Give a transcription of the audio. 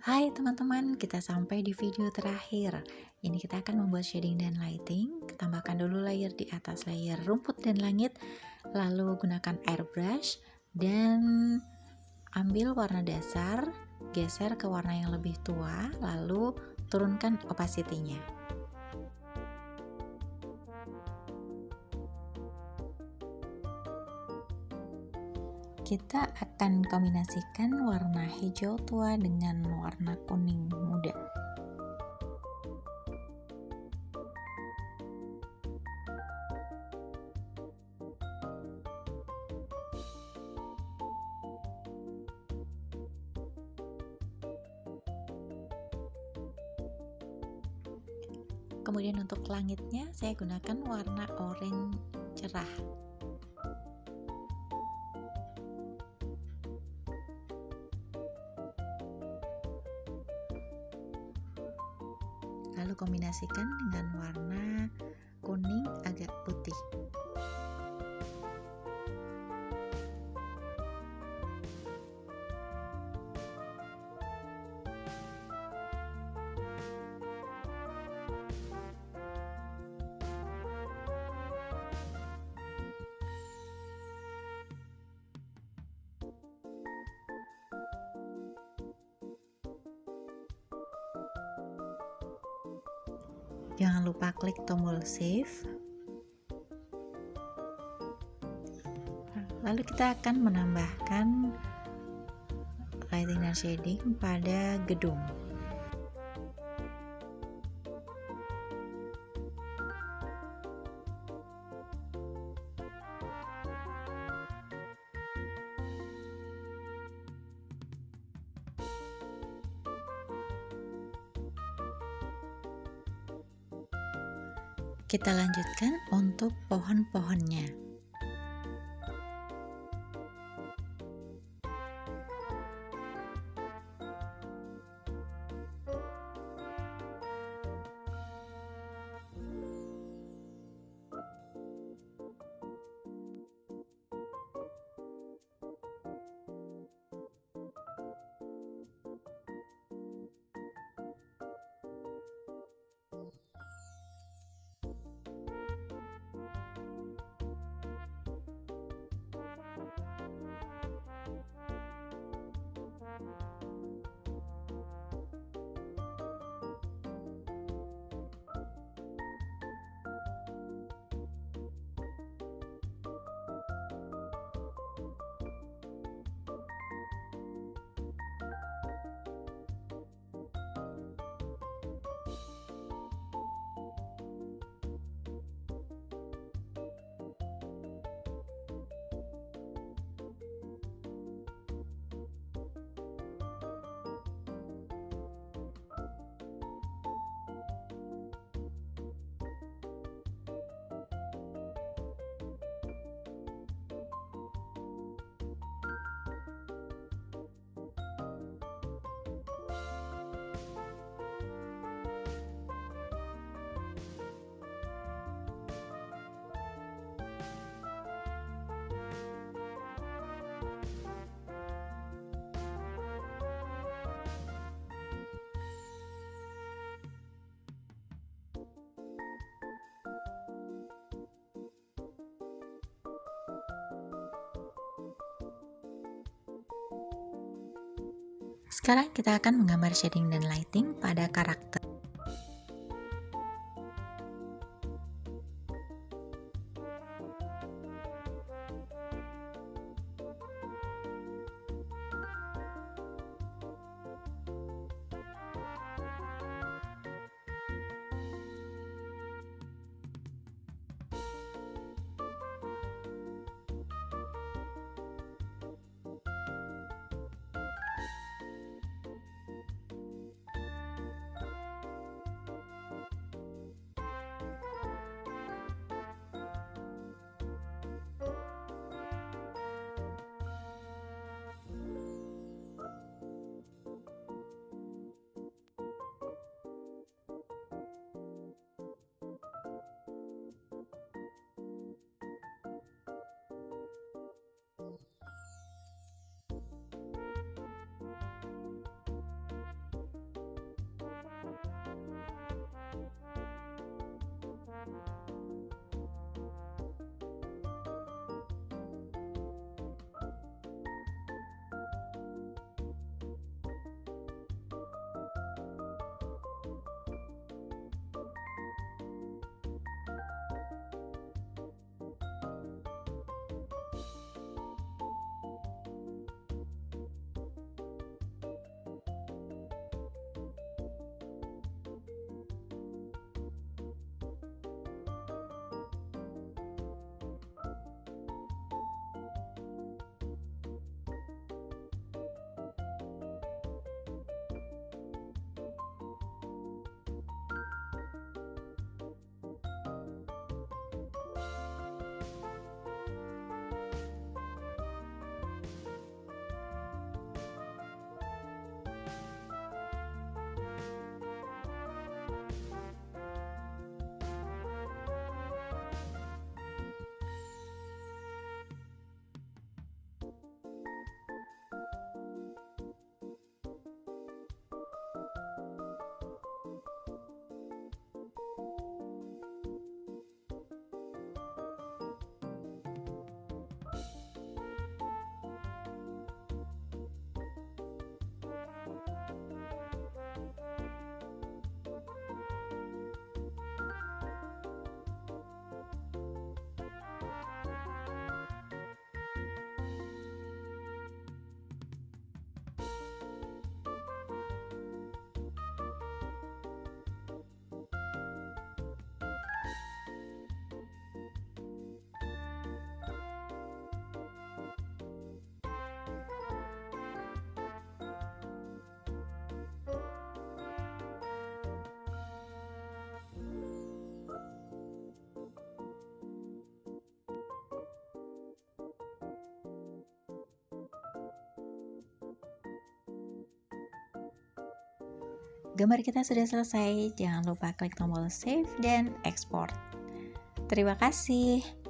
Hai teman-teman, kita sampai di video terakhir. Ini kita akan membuat shading dan lighting. Tambahkan dulu layer di atas layer rumput dan langit, lalu gunakan airbrush dan ambil warna dasar, geser ke warna yang lebih tua, lalu turunkan opacity-nya. Kita akan kombinasikan warna hijau tua dengan warna kuning muda. Kemudian untuk langitnya saya gunakan warna oranye cerah. Lalu kombinasikan dengan warna kuning agak putih. Jangan lupa klik tombol save. Lalu kita akan menambahkan lighting dan shading pada gedung. Kita lanjutkan untuk pohon-pohonnya. Sekarang kita akan menggambar shading dan lighting pada karakter. gambar kita sudah selesai. Jangan lupa klik tombol save dan export. Terima kasih.